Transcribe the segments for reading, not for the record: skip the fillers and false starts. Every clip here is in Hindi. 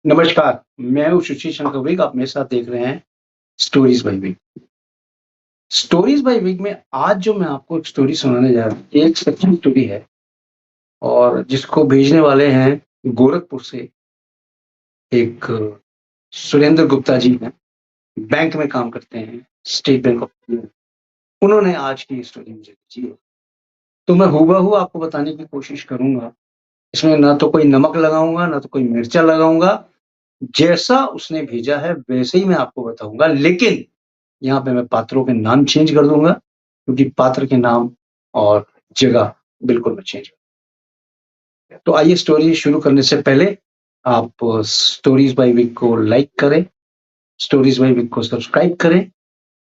नमस्कार, मैं हूँ सुशील शंकर विग, आप मेरे साथ देख रहे हैं स्टोरीज़ बाय विग। स्टोरीज़ बाय विग में आज जो मैं आपको एक स्टोरी सुनाने जा रहा हूँ, ये एक सच्ची स्टोरी है और जिसको भेजने वाले हैं गोरखपुर से एक सुरेंद्र गुप्ता जी हैं, बैंक में काम करते हैं, स्टेट बैंक ऑफ इंडिया। उन्होंने आज की स्टोरी मुझे भेजी है, तो मैं हूबहू आपको बताने की कोशिश करूँगा। इसमें ना तो कोई नमक लगाऊँगा, ना तो कोई मिर्चा लगाऊँगा, जैसा उसने भेजा है वैसे ही मैं आपको बताऊँगा, लेकिन यहाँ पे मैं पात्रों के नाम चेंज कर दूँगा, क्योंकि पात्र के नाम और जगह बिल्कुल मैं चेंज तो आइए स्टोरी शुरू करने से पहले आप स्टोरीज़ बाय विक को लाइक करें, स्टोरीज़ बाय विक को सब्सक्राइब करें,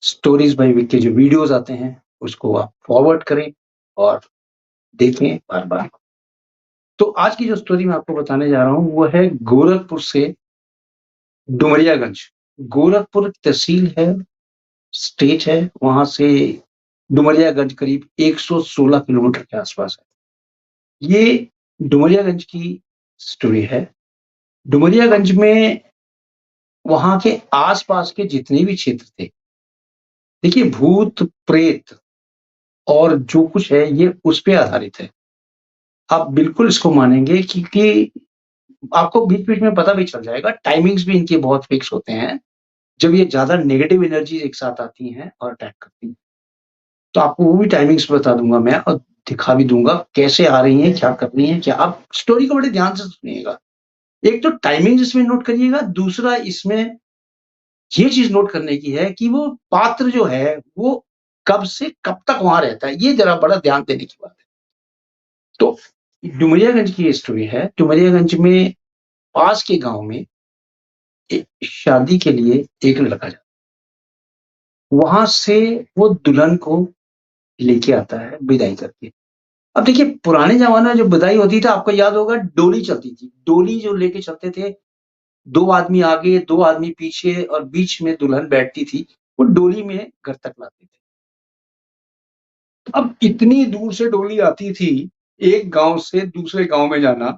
स्टोरीज़ बाय विक के जो वीडियोज़ आते हैं, उसको आप फॉरवर्ड करें और देखें बार-बार। तो आज की जो स्टोरी मैं आपको बताने जा रहा हूँ, वो है गोरखपुर से डुमरियागंज। गोरखपुर तहसील है, स्टेट है, वहाँ से डुमरियागंज करीब 116 किलोमीटर के आसपास है। ये डुमरियागंज की स्टोरी है। डुमरियागंज में वहाँ के आस-पास के जितने भी क्षेत्र थे, देखिए भूत-प्रेत और जो कुछ है ये उस पे आधारित है। आप बिल्कुल इसको मानेंगे क्योंकि आपको बीच-बीच में पता भी चल जाएगा, टाइमिंग्स भी इनके बहुत फिक्स होते हैं, जब ये ज़्यादा नेगेटिव एनर्जी एक साथ आती हैं और अटैक करती हैं। तो आपको वो भी टाइमिंग्स बता दूँगा मैं और दिखा भी दूँगा कैसे आ रही हैं, क्या कर रही हैं, क्या आप स्टोरी को बड़े ध्यान से सुनिएगा। एक तो टाइमिंग्स इसमें नोट करिएगा, दूसरा इसमें ये चीज़ नोट करने की है कि वो पात्र जो है, वो कब से कब तक वहाँ रहता है, ये ज़रा बड़ा ध्यान देने की बात है। तो डुमरियागंज की ये स्टोरी है। डुमरियागंज में पास के गाँव में शादी के लिए एक लड़का जाता है। वहाँ से वो दुल्हन को लेके आता है विदाई करके। अब देखिए पुराने ज़माने में जो विदाई होती थी आपको याद होगा डोली चलती थी। डोली जो लेके चलते थे, 2 आदमी आगे, 2 आदमी पीछे और बीच में दुल्हन बैठती थी। वो डोली में घर तक लाते थे। अब इतनी दूर से डोली आती थी, एक गाँव से दूसरे गाँव में जाना,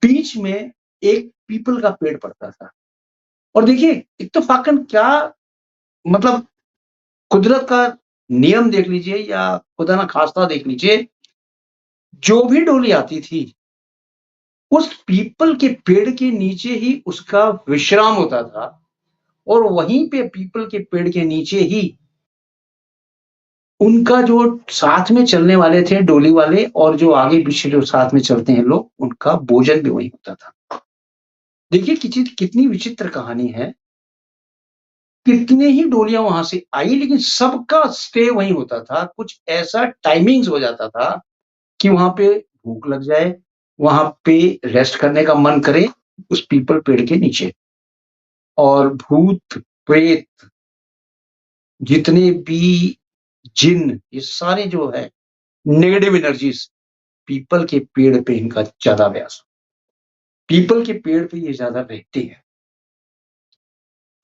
बीच में एक पीपल का पेड़ पड़ता था। और देखिए इत्तेफ़ाकन क्या मतलब कुदरत का नियम देख लीजिए या खुदा ना खास्ता देख लीजिए, जो भी डोली आती थी उस पीपल के पेड़ के नीचे ही उसका विश्राम होता था और वहीं पे पीपल के पेड़ के नीचे ही उनका जो साथ में चलने वाले थे डोली वाले और जो आगे-पीछे जो साथ में चलते हैं लोग, उनका भोजन भी वहीं होता था। देखिए कितनी विचित्र कहानी है, कितने ही डोलियाँ वहाँ से आई लेकिन सबका स्टे वहीं होता था। कुछ ऐसा टाइमिंग्स हो जाता था कि वहाँ पे भूख लग जाए, वहाँ पे रेस्ट करने का मन करे उस पीपल पेड़ के नीचे। और भूत, प्रेत जितने भी जिन्न ये सारे जो है नेगेटिव एनर्जीज़ पीपल के पेड़ पे इनका ज़्यादा व्यास। पीपल के पेड़ पे ये ज़्यादा रहते हैं।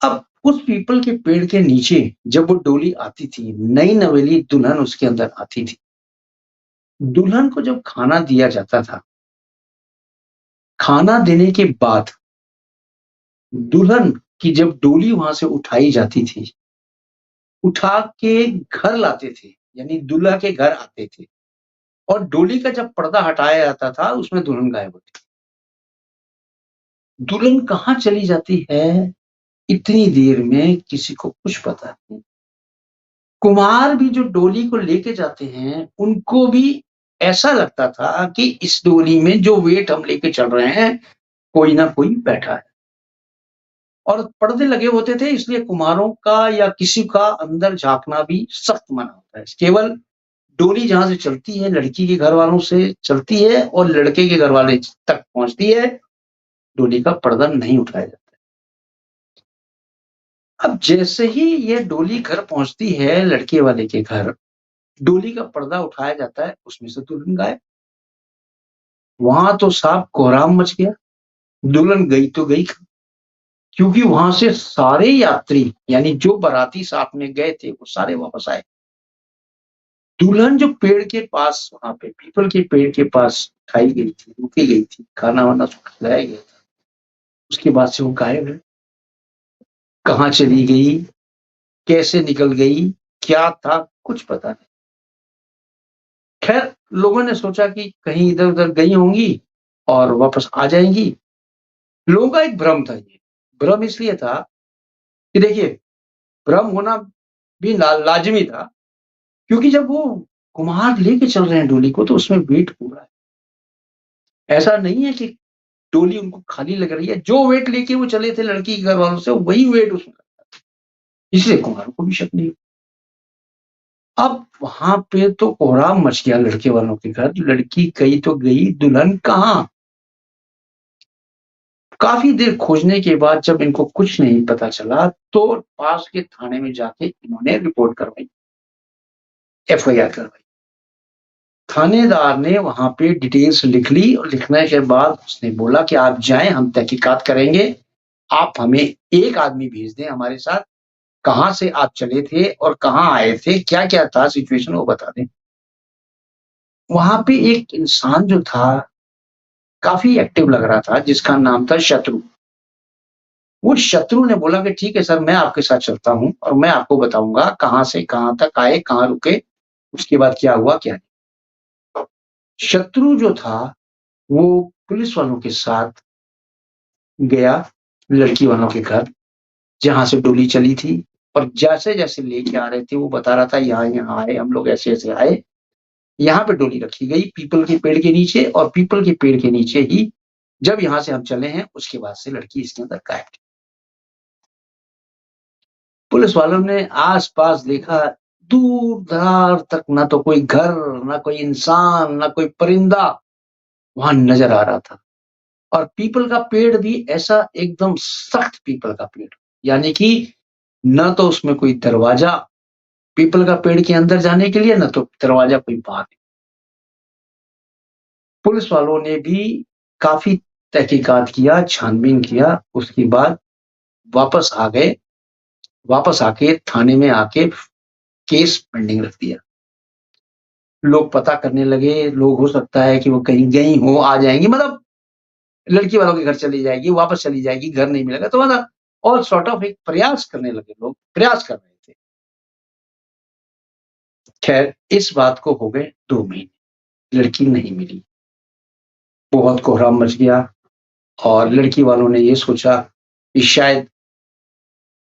अब उस पीपल के पेड़ के नीचे जब वो डोली आती थी, नई नवेली दुल्हन उसके अंदर आती थी। दुल्हन को जब खाना दिया जाता था, खाना देने के बाद दुल्हन की जब डोली वहाँ से उठाई जाती थी, उठा के घर लाते थे, यानी दूल्हा के घर आते थे। और डोली का जब पर्दा हटाया जाता था, उसमें दुल्हन गायब होती थी। दुल्हन कहाँ चली जाती है, इतनी देर में किसी को कुछ पता नहीं। कुम्हार भी जो डोली को लेके जाते हैं, उनको भी ऐसा लगता था कि इस डोली में जो वेट हम लेके चल रहे हैं, कोई ना कोई बैठा है। और पर्दे लगे होते थे इसलिए कुम्हारों का या किसी का अंदर झाँकना भी सख्त मना होता है। केवल डोली जहाँ से चलती है, लड़की के घरवालों से चलती है और लड़के के घरवाले तक पहुँचती है, डोली का पर्दा नहीं उठाया जाता। अब जैसे ही ये डोली घर पहुँचती है लड़के वाले के घर, डोली का पर्दा उठाया जाता है, उसमें से दुल्हन गायब। वहाँ तो साहब कोहराम मच गया, दुल्हन गई तो गई कहाँ? क्योंकि वहाँ से सारे यात्री यानी जो बाराती साथ में गए थे, वो सारे वापस आए। दुल्हन जो पेड़ के पास वहाँ पे पीपल के पेड़ के पास उठाई गई थी, रुकी गई थी, खाना-वाना सब खिलाया गया था। उसके बाद से वो गायब है। कहाँ चली गई, कैसे निकल गई, क्या था, कुछ पता नहीं। खैर, लोगों ने सोचा कि कहीं इधर-उधर गई होंगी और वापस आ जाएँगी। लोगों का एक भ्रम था ये। भ्रम इसलिए था कि देखिए, भ्रम होना भी लाज़मी था, क्योंकि जब वो कुम्हार लेके चल रहे हैं डोली को, तो उसमें वेट पूरा है। ऐसा नहीं है कि डोली उनको खाली लग रही है, जो वेट लेके वो चले थे लड़की के घरवालों से, वही वेट उसमें, इसलिए कुम्हारों को भी शक नहीं। अब वहाँ पे तो कोहराम मच गया लड़के वालों के घर, लड़की गई तो गई, दुल्हन कहाँ? काफ़ी देर खोजने के बाद जब इनको कुछ नहीं पता चला, तो पास के थाने में जाके इन्होंने रिपोर्ट करवाई, एफआईआर करवाई। थानेदार ने वहाँ पे डिटेल्स लिख ली और लिखने के बाद उसने बोला कि आप जाएँ, हम तहकीकात करेंगे। आप हमें एक आदमी भेज दें हमारे साथ, कहाँ से आप चले थे और कहाँ आए थे, क्या-क्या था सिचुएशन वो बता दें। वहाँ पे एक इंसान जो था, काफ़ी एक्टिव लग रहा था, जिसका नाम था शत्रु। वो शत्रु ने बोला कि ठीक है सर, मैं आपके साथ चलता हूँ और मैं आपको बताऊँगा कहाँ से कहाँ तक आए, कहाँ रुके, उसके बाद क्या हुआ, क्या नहीं। शत्रु जो था, वो पुलिस वालों के साथ गया लड़की वालों के घर, जहाँ से डोली चली थी, और जैसे-जैसे लेके आ रहे थे, वो बता रहा था यहाँ-यहाँ आए, हम लोग ऐसे-ऐसे आए। यहाँ पे डोली रखी गई पीपल के पेड़ के नीचे, और पीपल के पेड़ के नीचे ही जब यहाँ से हम चले हैं, उसके बाद से लड़की इसके अंदर गायब थी। पुलिस वालों ने आस-पास देखा, दूर-दरार तक ना तो कोई घर, ना कोई इंसान, ना कोई परिंदा वहाँ नज़र आ रहा था। और पीपल का पेड़ भी ऐसा एकदम सख्त पीपल का पेड़, यानी कि ना तो उसमें कोई दरवाज़ा पीपल का पेड़ के अंदर जाने के लिए, ना तो दरवाज़ा कोई बाहर। पुलिस वालों ने भी काफ़ी तहकीकात किया, छानबीन किया, उसके बाद वापस आ गए। वापस आके थाने में आके केस पेंडिंग रख दिया। लोग पता करने लगे, लोग हो सकता है कि वो कहीं गई हों, आ जाएँगी, मतलब लड़की वालों के घर चली जाएगी, वापस चली जाएगी, घर नहीं मिलेगा, तो मतलब ऑल सॉर्ट ऑफ एक प्रयास करने लगे लोग, प्रयास कर रहे थे। खैर, इस बात को हो गए 2 महीने, लड़की नहीं मिली। बहुत कोहराम मच गया और लड़की वालों ने ये सोचा कि शायद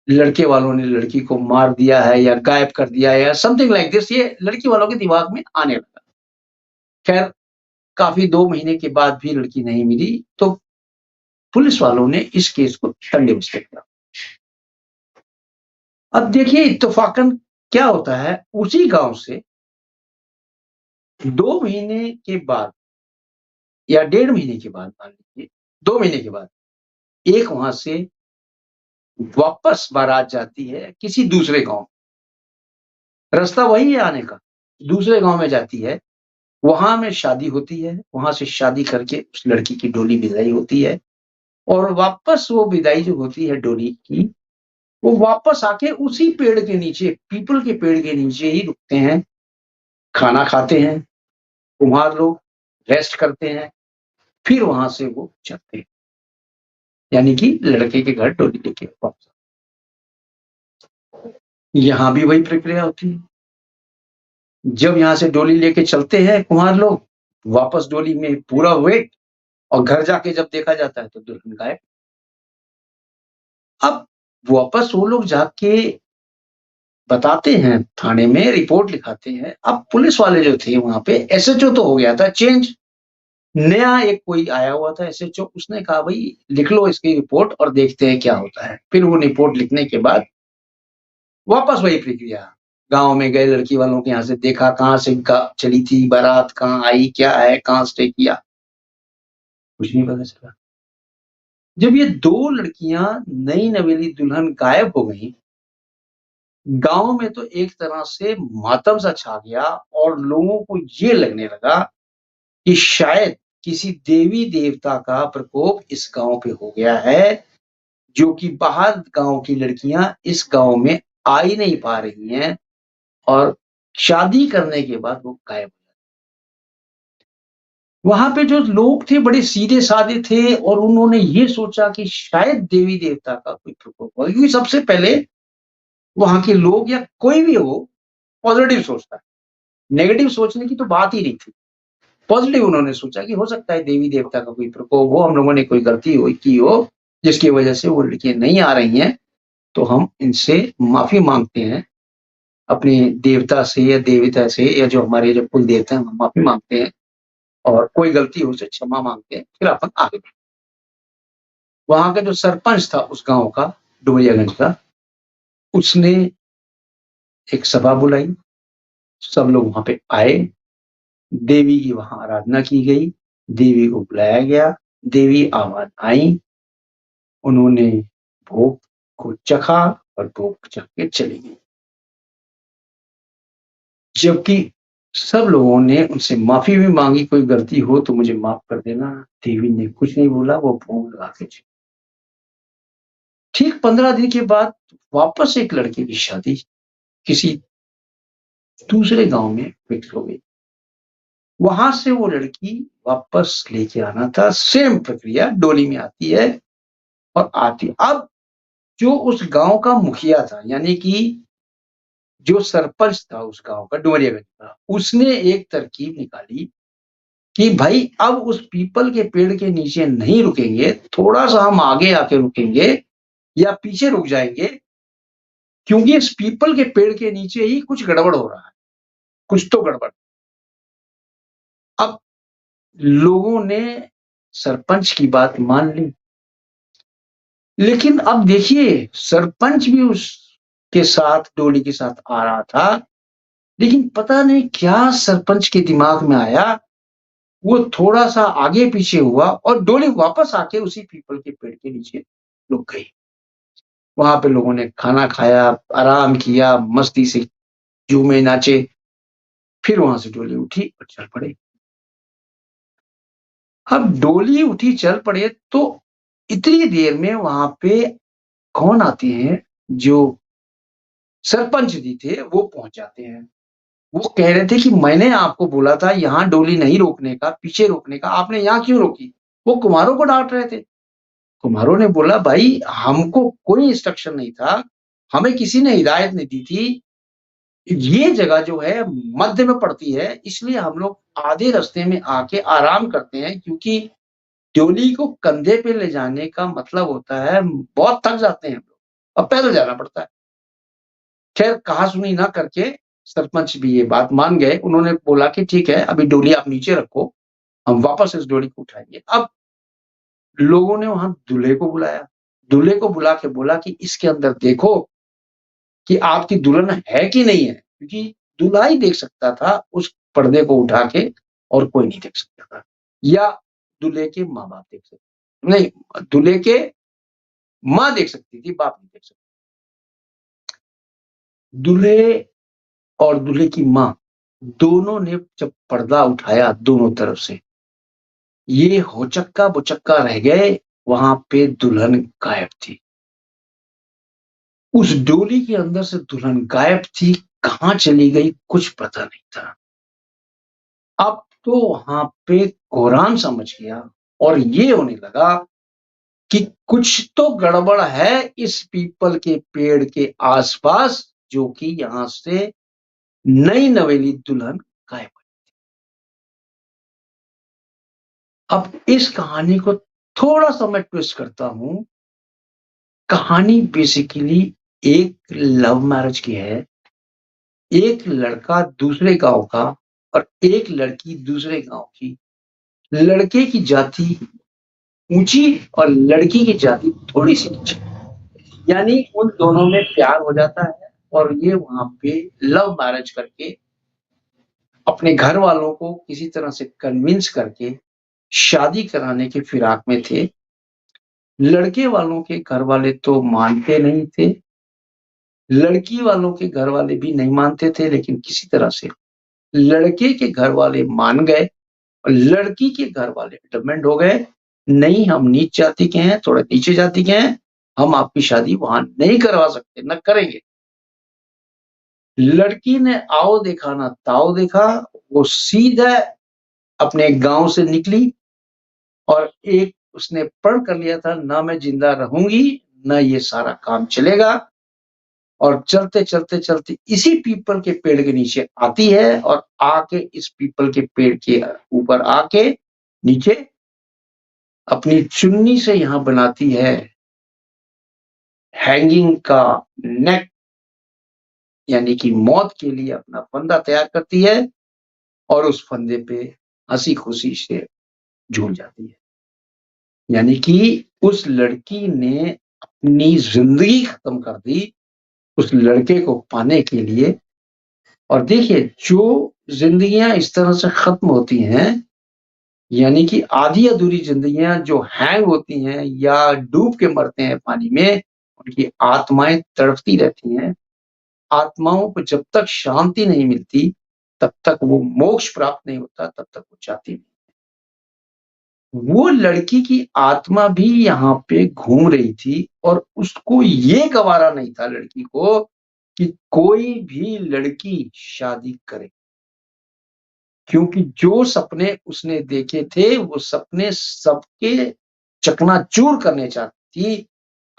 लड़के वालों ने लड़की को मार दिया है या गायब कर दिया है या समथिंग लाइक दिस, ये लड़की वालों के दिमाग में आने लगा। खैर, काफ़ी 2 महीने के बाद भी लड़की नहीं मिली, तो पुलिस वालों ने इस केस को ठंडे में लिया। अब देखिए इत्तेफ़ाकन क्या होता है, उसी गाँव से 2 महीने के बाद या 1.5 महीने के बाद, मान लीजिए 2 महीने के बाद, एक वहाँ से वापस बारात जाती है किसी दूसरे गाँव। रास्ता वही है आने का, दूसरे गाँव में जाती है, वहाँ में शादी होती है, वहाँ से शादी करके उस लड़की की डोली विदाई होती है, और वापस वो विदाई जो होती है डोली की, वो वापस आके उसी पेड़ के नीचे, पीपल के पेड़ के नीचे ही रुकते हैं, खाना खाते हैं, कुम्हार लोग रेस्ट करते हैं, फिर वहाँ से वो चलते हैं। यानी कि लड़के के घर डोली लेके वापस। यहाँ भी वही प्रक्रिया होती है। जब यहाँ से डोली लेके चलते हैं कुम्हार लोग, वापस डोली में पूरा वेट, और घर जाके जब देखा जाता है तो दुल्हन गायब। अब वापस वो लोग जाके बताते हैं, थाने में रिपोर्ट लिखाते हैं। अब पुलिस वाले जो थे वहाँ पे, एसएचओ तो हो गया था चेंज, नया एक कोई आया हुआ था एसएचओ, उसने कहा भई लिख लो इसकी रिपोर्ट और देखते हैं क्या होता है। फिर वो रिपोर्ट लिखने के बाद वापस वही प्रक्रिया। गाँव में गए, लड़की वालों के यहाँ से देखा कहाँ से चली थी बारात, कहाँ आई, क्या है, कहाँ स्टे किया, कुछ नहीं पता चला। जब ये 2 लड़कियाँ नई नवेली दुल्हन गायब हो गईं, गाँव में तो एक तरह से मातम सा छा गया, और लोगों को ये लगने लगा कि शायद किसी देवी-देवता का प्रकोप इस गाँव पे हो गया है, जो कि बाहर गाँव की लड़कियाँ इस गाँव में आ ही नहीं पा रही हैं, और शादी करने के बाद वो गायब। वहां पे जो लोग थे बड़े सीधे साधे थे और उन्होंने ये सोचा कि शायद देवी देवता का कोई प्रकोप हो, क्योंकि सबसे पहले वहां के लोग या कोई भी हो पॉजिटिव सोचता है, नेगेटिव सोचने की तो बात ही नहीं थी। पॉजिटिव उन्होंने सोचा कि हो सकता है देवी देवता का कोई प्रकोप हो, हम लोगों ने कोई गलती की हो जिसकी वजह से वो लड़कियां नहीं आ रही हैं, तो हम इनसे माफी मांगते हैं, अपने देवता से या देवता से या जो हमारे जो कुल देवता हैं हम माफी मांगते हैं और कोई गलती हो उसे क्षमा मांगते हैं, फिर अपन आगे बढ़ते हैं। वहां का जो सरपंच था उस गांव का, डुमरियागंज का, उसने एक सभा बुलाई, सब लोग वहां पे आए, देवी की वहां आराधना की गई, देवी को बुलाया गया, देवी आवाज आई, उन्होंने भोग को चखा और भोग चख के चली गई। जबकि सब लोगों ने उनसे माफी भी मांगी, कोई गलती हो तो मुझे माफ कर देना, देवी ने कुछ नहीं बोला, वो भोग लगा के चली। ठीक 15 दिन के बाद वापस एक लड़के की शादी किसी दूसरे गांव में फिक्स हो गई। वहां से वो लड़की वापस लेके आना था, सेम प्रक्रिया, डोली में आती है और आती। अब जो उस गांव का मुखिया था, यानी कि जो सरपंच था उस गांव का, डुमरियागंज का, उसने एक तरकीब निकाली कि भाई अब उस पीपल के पेड़ के नीचे नहीं रुकेंगे, थोड़ा सा हम आगे आके रुकेंगे या पीछे रुक जाएंगे, क्योंकि इस पीपल के पेड़ के नीचे ही कुछ गड़बड़ हो रहा है, कुछ तो गड़बड़। अब लोगों ने सरपंच की बात मान ली, लेकिन अब देखिए सरपंच भी उसके साथ, डोली के साथ आ रहा था, लेकिन पता नहीं क्या सरपंच के दिमाग में आया, वो थोड़ा सा आगे पीछे हुआ और डोली वापस आके उसी पीपल के पेड़ के नीचे रुक गई। वहां पे लोगों ने खाना खाया, आराम किया, मस्ती से झूमे नाचे, फिर वहां से डोली उठी और चल पड़े। अब डोली उठी चल पड़े तो इतनी देर में वहां पे कौन आते हैं, जो सरपंच जी थे वो पहुंच जाते हैं। वो कह रहे थे कि मैंने आपको बोला था यहाँ डोली नहीं रोकने का, पीछे रोकने का, आपने यहाँ क्यों रोकी? वो कुम्हारों को डांट रहे थे। कुम्हारों ने बोला भाई हमको कोई इंस्ट्रक्शन नहीं था, हमें किसी ने हिदायत नहीं दी थी, ये जगह जो है मध्य में पड़ती है, इसलिए हम लोग आधे रास्ते में आके आराम करते हैं, क्योंकि डोली को कंधे पे ले जाने का मतलब होता है बहुत थक जाते हैं हम लोग और पैदल जाना पड़ता है। खैर कहा सुनी ना करके सरपंच भी ये बात मान गए। उन्होंने बोला कि ठीक है अभी डोली आप नीचे रखो, हम वापस इस डोली को उठाएंगे। अब लोगों ने वहां दूल्हे को बुलाया, दूल्हे को बुला के बोला कि इसके अंदर देखो कि आपकी दुल्हन है कि नहीं है, क्योंकि दूल्हा ही देख सकता था उस पर्दे को उठा के, और कोई नहीं देख सकता था, या दूल्हे के माँ बाप देख सकते नहीं, दूल्हे के माँ देख सकती थी, बाप नहीं देख सकता। दूल्हे और दूल्हे की माँ दोनों ने जब पर्दा उठाया दोनों तरफ से, ये होचक्का बुचक्का रह गए, वहां पे दुल्हन गायब थी। उस डोली के अंदर से दुल्हन गायब थी, कहां चली गई कुछ पता नहीं था। अब तो वहां पे कोरान समझ गया और ये होने लगा कि कुछ तो गड़बड़ है इस पीपल के पेड़ के आसपास, जो कि यहां से नई नवेली दुल्हन गायब हुई। अब इस कहानी को थोड़ा सा मैं ट्विस्ट करता हूं। कहानी बेसिकली एक लव मैरिज की है। एक लड़का दूसरे गांव का और एक लड़की दूसरे गांव की। लड़के की जाति ऊंची और लड़की की जाति थोड़ी सी नीचे, यानी उन दोनों में प्यार हो जाता है और ये वहां पे लव मैरिज करके अपने घर वालों को किसी तरह से कन्विंस करके शादी कराने के फिराक में थे। लड़के वालों के घर वाले तो मानते नहीं थे, लड़की वालों के घर वाले भी नहीं मानते थे, लेकिन किसी तरह से लड़के के घर वाले मान गए और लड़की के घर वाले डिमांड हो गए, नहीं हम नीच जाति के हैं, थोड़ा नीचे जाति के हैं, हम आपकी शादी वहां नहीं करवा सकते, न करेंगे। लड़की ने आओ देखा ना ताओ देखा, वो सीधा अपने गाँव से निकली और एक उसने प्रण कर लिया था, ना मैं ज़िंदा रहूँगी, ना ये सारा काम चलेगा। और चलते इसी पीपल के पेड़ के नीचे आती है और आके इस पीपल के पेड़ के ऊपर आके नीचे अपनी चुन्नी से यहाँ बनाती है हैंगिंग का नेट, यानी कि मौत के लिए अपना फंदा तैयार करती है और उस फंदे पे हँसी-खुशी से झूल जाती है। यानी कि उस लड़की ने अपनी ज़िंदगी खत्म कर दी उस लड़के को पाने के लिए। और देखिए, जो ज़िंदगियाँ इस तरह से खत्म होती हैं, यानी कि आधी-अधूरी ज़िंदगियाँ जो हैंग होती हैं या डूब के मरते हैं पानी में, उनकी आत्माएँ तड़पती रहती हैं। आत्माओं को जब तक शांति नहीं मिलती, तब तक वो मोक्ष प्राप्त नहीं होता, तब तक वो जाती नहीं। वो लड़की की आत्मा भी यहाँ पे घूम रही थी और उसको ये गवारा नहीं था लड़की को कि कोई भी लड़की शादी करे। क्योंकि जो सपने उसने देखे थे, वो सपने सबके चकनाचूर करने चाहती थी।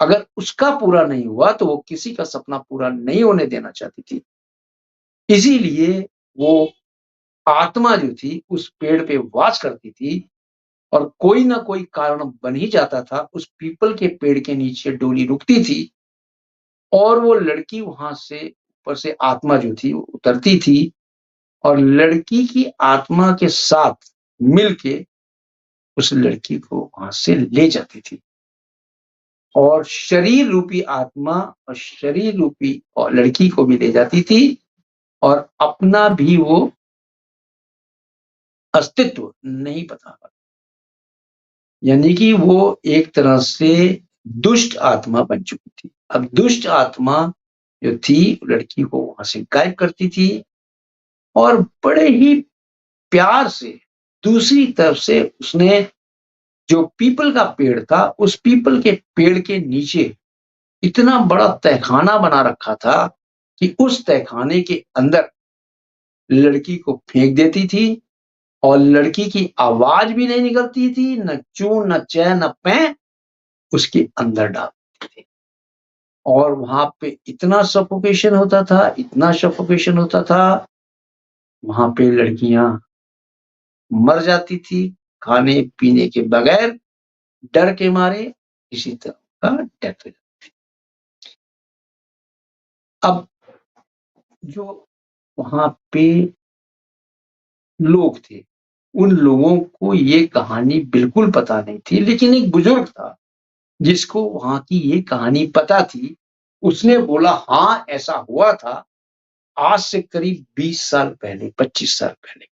अगर उसका पूरा नहीं हुआ, तो वो किसी का सपना पूरा नहीं होने देना चाहती थी। इसीलिए वो आत्मा जो थी, उस पेड़ पे वास करती थी और कोई ना कोई कारण बन ही जाता था। उस पीपल के पेड़ के नीचे डोली रुकती थी और वो लड़की वहाँ से ऊपर से आत्मा जो थी, वो उतरती थी और लड़की की आत्मा के साथ मिलके उस लड़की को वहां से ले जाती थी और शरीर रूपी आत्मा और शरीर रूपी और लड़की को भी ले जाती थी और अपना भी वो अस्तित्व नहीं बता पाती। यानी कि वो एक तरह से दुष्ट आत्मा बन चुकी थी। अब दुष्ट आत्मा जो थी लड़की को वहां से गायब करती थी और बड़े ही प्यार से दूसरी तरफ से उसने जो पीपल का पेड़ था, उस पीपल के पेड़ के नीचे इतना बड़ा तहखाना बना रखा था कि उस तहखाने के अंदर लड़की को फेंक देती थी और लड़की की आवाज भी नहीं निकलती थी, न चूँ, न चै, न पैं, उसके अंदर डाल देती थी। और वहां पे इतना सफोकेशन होता था, इतना सफोकेशन होता था, वहां पे लड़कियां मर जाती थी खाने पीने के बगैर, डर के मारे इसी तरह का डेथ हो जाता। अब जो वहां पे लोग थे, उन लोगों को ये कहानी बिल्कुल पता नहीं थी, लेकिन एक बुजुर्ग था जिसको वहां की ये कहानी पता थी। उसने बोला, हाँ ऐसा हुआ था आज से करीब 20 साल पहले, 25 साल पहले।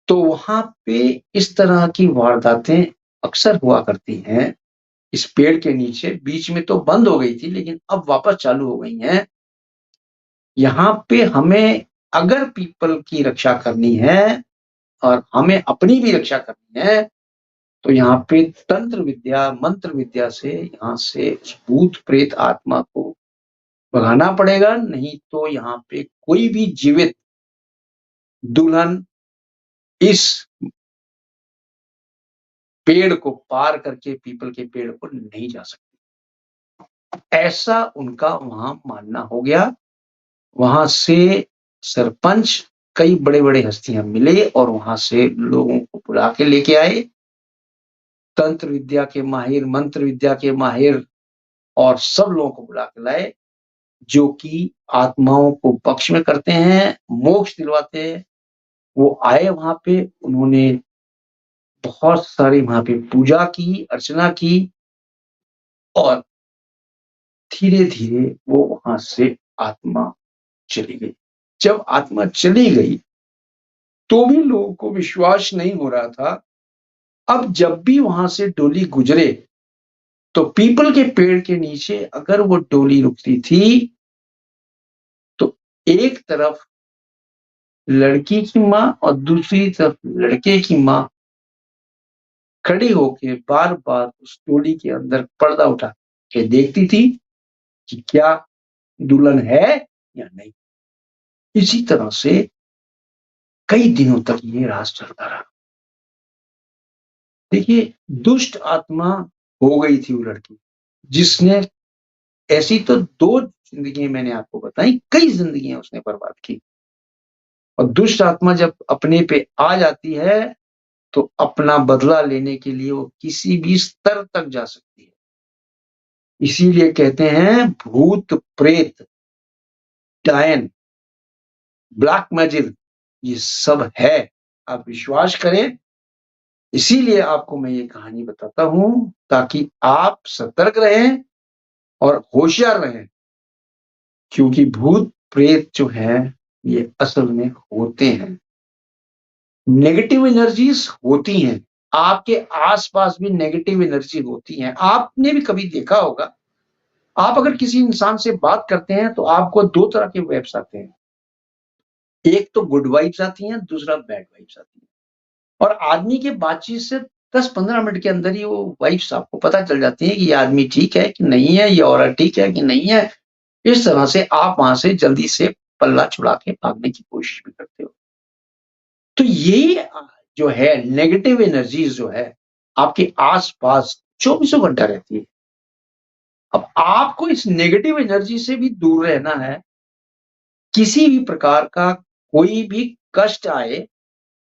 तो वहां पे इस तरह की वारदातें अक्सर हुआ करती हैं। इस पेड़ के नीचे बीच में तो बंद हो गई थी, लेकिन अब वापस चालू हो गई हैं। यहाँ पे हमें अगर पीपल की रक्षा करनी है और हमें अपनी भी रक्षा करनी है, तो यहाँ पे तंत्र विद्या, मंत्र विद्या से यहाँ से उस भूत प्रेत आत्मा को भगाना पड़ेगा। नहीं तो यहाँ पे कोई भी जीवित दुल्हन इस पेड़ को पार करके पीपल के पेड़ को नहीं जा सकती। ऐसा उनका वहां मानना हो गया। वहां से सरपंच कई बड़े-बड़े हस्तियां मिले और वहां से लोगों को बुला के लेके आए। तंत्र विद्या के माहिर, मंत्र विद्या के माहिर और सब लोगों को बुला के लाए, जो कि आत्माओं को पक्ष में करते हैं, मोक्ष दिलवाते हैं। वो आए वहां पे, उन्होंने बहुत सारी वहां पे पूजा की, अर्चना की और धीरे-धीरे वो वहां से आत्मा चली गई। जब आत्मा चली गई, तो भी लोगों को विश्वास नहीं हो रहा था। अब जब भी वहां से डोली गुजरे, तो पीपल के पेड़ के नीचे अगर वो डोली रुकती थी, तो एक तरफ लड़की की माँ और दूसरी तरफ लड़के की माँ खड़ी होके बार-बार उस डोली के अंदर पर्दा उठा के देखती थी कि क्या दुल्हन है या नहीं। इसी तरह से कई दिनों तक ये राज चलता रहा। देखिए, दुष्ट आत्मा हो गई थी वो लड़की, जिसने ऐसी तो 2 ज़िंदगियाँ मैंने आपको बताई, कई ज़िंदगियाँ उसने बर्बाद की। और दुष्ट आत्मा जब अपने पे आ जाती है, तो अपना बदला लेने के लिए वो किसी भी स्तर तक जा सकती है। इसीलिए कहते हैं भूत, प्रेत, डायन, ब्लैक मैजिक ये सब है। आप विश्वास करें, इसीलिए आपको मैं ये कहानी बताता हूँ ताकि आप सतर्क रहें और होशियार रहें। क्योंकि भूत, प्रेत जो हैं, ये असल में होते हैं। नेगेटिव एनर्जीज़ होती हैं। आपके आस-पास भी नेगेटिव एनर्जी होती हैं। आपने भी कभी देखा होगा, आप अगर किसी इंसान से बात करते हैं, तो आपको 2 तरह के वाइब्स आते हैं। एक तो गुड वाइब्स आती हैं, दूसरा बैड वाइब्स आती हैं। और आदमी की बातचीत से 10-15 मिनट के अंदर ही वो वाइब्स आपको पता चल जाती हैं कि ये आदमी ठीक है कि नहीं है, ये औरत ठीक है कि नहीं है। इस तरह से आप वहाँ से जल्दी से पल्ला छुड़ा के भागने की कोशिश भी करते हो। तो ये जो है नेगेटिव एनर्जीज़ जो है, आपके आस-पास चौबीसों घंटा रहती है। अब आपको इस नेगेटिव एनर्जी से भी दूर रहना है। किसी भी प्रकार का कोई भी कष्ट आए,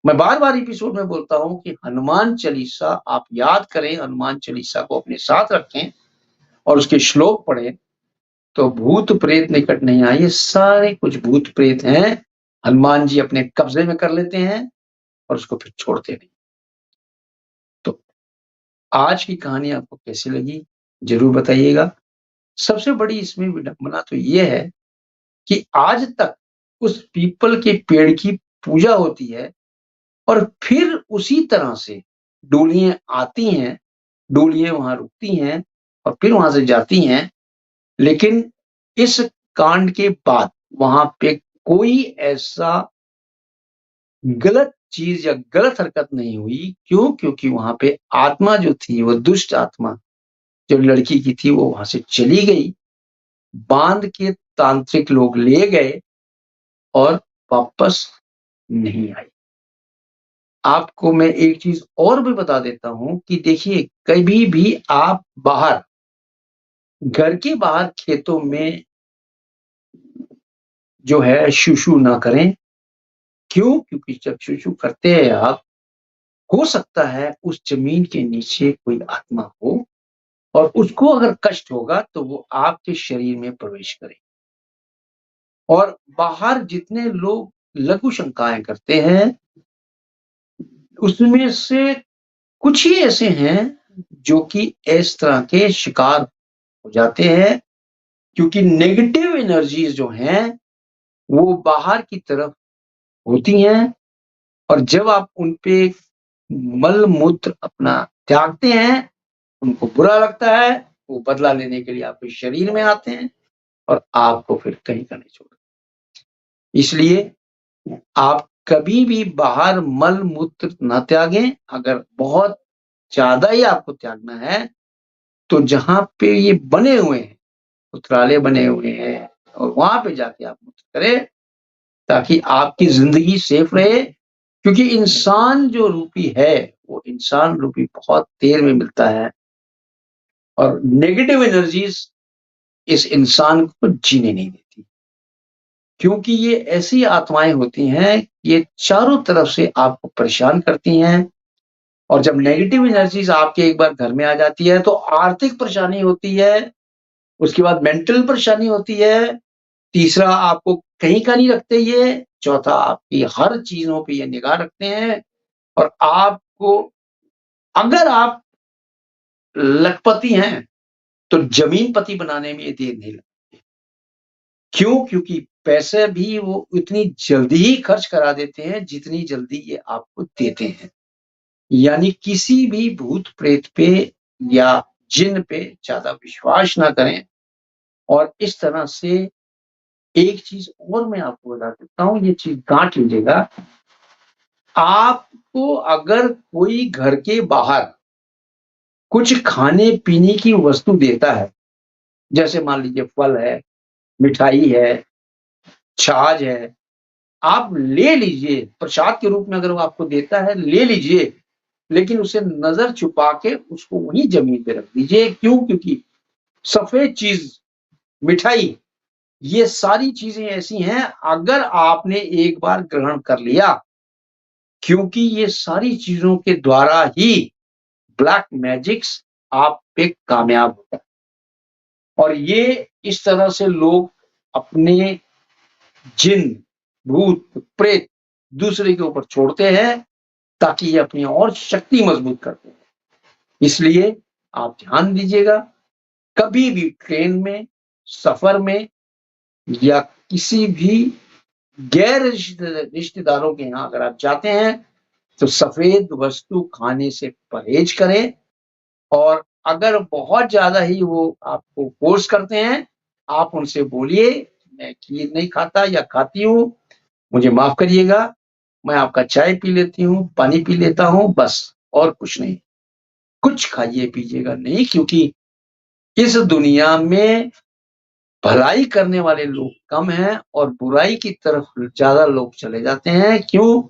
मैं बार-बार एपिसोड में बोलता हूँ कि हनुमान चालीसा आप याद करें, हनुमान चालीसा को अपने साथ रखें और उसके श्लोक पढ़ें, तो भूत-प्रेत निकट नहीं आए। ये सारे कुछ भूत-प्रेत हैं, हनुमान जी अपने कब्ज़े में कर लेते हैं और उसको फिर छोड़ते नहीं। तो आज की कहानी आपको कैसी लगी? ज़रूर बताइएगा। सबसे बड़ी इसमें विडंबना तो ये है कि आज तक उस पीपल के पेड़ की पूजा होती है और फिर उसी तरह से डोलियाँ आती हैं, डोलियाँ वहाँ रुकती हैं और फिर वहाँ से जाती हैं। लेकिन इस कांड के बाद वहाँ पे कोई ऐसा गलत चीज़ या गलत हरकत नहीं हुई। क्यों? क्योंकि वहाँ पे आत्मा जो थी, वो दुष्ट आत्मा जो लड़की की थी, वो वहाँ से चली गई। बाँध के तांत्रिक लोग ले गए और वापस नहीं आई। आपको मैं एक चीज़ और भी बता देता हूँ कि देखिए, कभी भी आप बाहर, घर के बाहर खेतों में जो है शू-शू ना करें। क्यों? क्योंकि जब शू-शू करते हैं आप, हो सकता है उस ज़मीन के नीचे कोई आत्मा हो और उसको अगर कष्ट होगा तो वो आपके शरीर में प्रवेश करे। और बाहर जितने लोग लघु शंकाएँ करते हैं, उसमें से कुछ ही ऐसे हैं जो कि इस तरह के शिकार हो जाते हैं। क्योंकि नेगेटिव एनर्जीज़ जो हैं, वो बाहर की तरफ होती हैं और जब आप उन पे मल-मूत्र अपना त्यागते हैं, उनको बुरा लगता है, वो बदला लेने के लिए आपके शरीर में आते हैं और आपको फिर कहीं का नहीं छोड़ते। इसलिए आप कभी भी बाहर मल-मूत्र ना त्यागें। अगर बहुत ज़्यादा ही आपको त्यागना है, तो जहाँ पे ये बने हुए हैं, पुत्रालय बने हुए हैं और वहाँ पे जाके आप मूत्र करें, ताकि आपकी ज़िंदगी सेफ रहे। क्योंकि इंसान जो रूपी है, वो इंसान रूपी बहुत देर में मिलता है और नेगेटिव एनर्जीज़ इस इंसान को जीने नहीं देती। क्योंकि ये ऐसी आत्माएँ होती हैं, ये चारों तरफ से आपको परेशान करती हैं और जब नेगेटिव एनर्जीज़ आपके एक बार घर में आ जाती है, तो आर्थिक परेशानी होती है, उसके बाद मेंटल परेशानी होती है, तीसरा आपको कहीं का नहीं रखते ये, चौथा आपकी हर चीज़ों पे ये निगाह रखते हैं और आपको, अगर आप लखपति हैं, तो ज़मीनपति बनाने में ये देर नहीं लगती। क्यों? क्योंकि पैसे भी वो इतनी जल्दी ही खर्च करा देते हैं, जितनी जल्दी ये आपको देते हैं। यानी किसी भी भूत-प्रेत पे या जिन्न पे ज़्यादा विश्वास ना करें। और इस तरह से एक चीज़ और मैं आपको बता देता हूँ, ये चीज़ गाँठ लीजिएगा। आपको अगर कोई घर के बाहर कुछ खाने-पीने की वस्तु देता है, जैसे मान लीजिए फल है, मिठाई है, छाछ है, आप ले लीजिए, प्रसाद के रूप में अगर वो आपको देता है ले लीजिए, लेकिन उसे नज़र छुपा के उसको वहीं ज़मीन पे रख दीजिए। क्यों? क्योंकि सफ़ेद चीज़, मिठाई, ये सारी चीज़ें ऐसी हैं, अगर आपने एक बार ग्रहण कर लिया, क्योंकि ये सारी चीज़ों के द्वारा ही ब्लैक मैजिक्स आप पे कामयाब होता है। और ये इस तरह से लोग अपने जिन, भूत, प्रेत दूसरे के ऊपर छोड़ते हैं, ताकि ये अपनी और शक्ति मजबूत करते हैं। इसलिए आप ध्यान दीजिएगा, कभी भी ट्रेन में, सफ़र में या किसी भी गैर रिश्तेदारों के यहाँ अगर आप जाते हैं, तो सफ़ेद वस्तु खाने से परहेज करें। और अगर बहुत ज़्यादा ही वो आपको फ़ोर्स करते हैं, आप उनसे बोलिए, मैं खीर नहीं खाता या खाती हूँ, मुझे माफ़ करिएगा, मैं आपका चाय पी लेती हूँ, पानी पी लेता हूँ, बस और कुछ नहीं। कुछ खाइए-पीजिएगा नहीं, क्योंकि इस दुनिया में भलाई करने वाले लोग कम हैं और बुराई की तरफ ज़्यादा लोग चले जाते हैं। क्यों?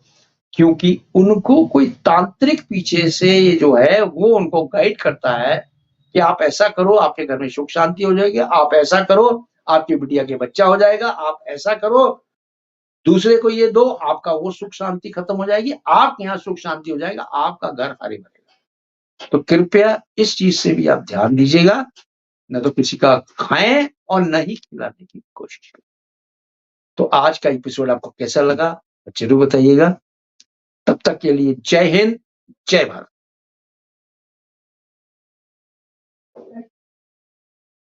क्योंकि उनको कोई तांत्रिक पीछे से ये जो है वो उनको गाइड करता है कि आप ऐसा करो, आपके घर में सुख शांति हो जाएगी, आप ऐसा करो, आपकी बिटिया के बच्चा हो जाएगा, आप ऐसा करो, दूसरे को ये दो, आपका वो सुख शांति खत्म हो जाएगी, आपके यहाँ सुख शांति हो जाएगा, आपका घर हरे-भरे। तो कृपया इस चीज़ से भी आप ध्यान दीजिएगा, ना तो किसी का खाएँ और ना ही खिलाने की कोशिश करें। तो आज का एपिसोड आपको कैसा लगा? ज़रूर बताइएगा। तब तक के लिए जय हिंद, जय भारत।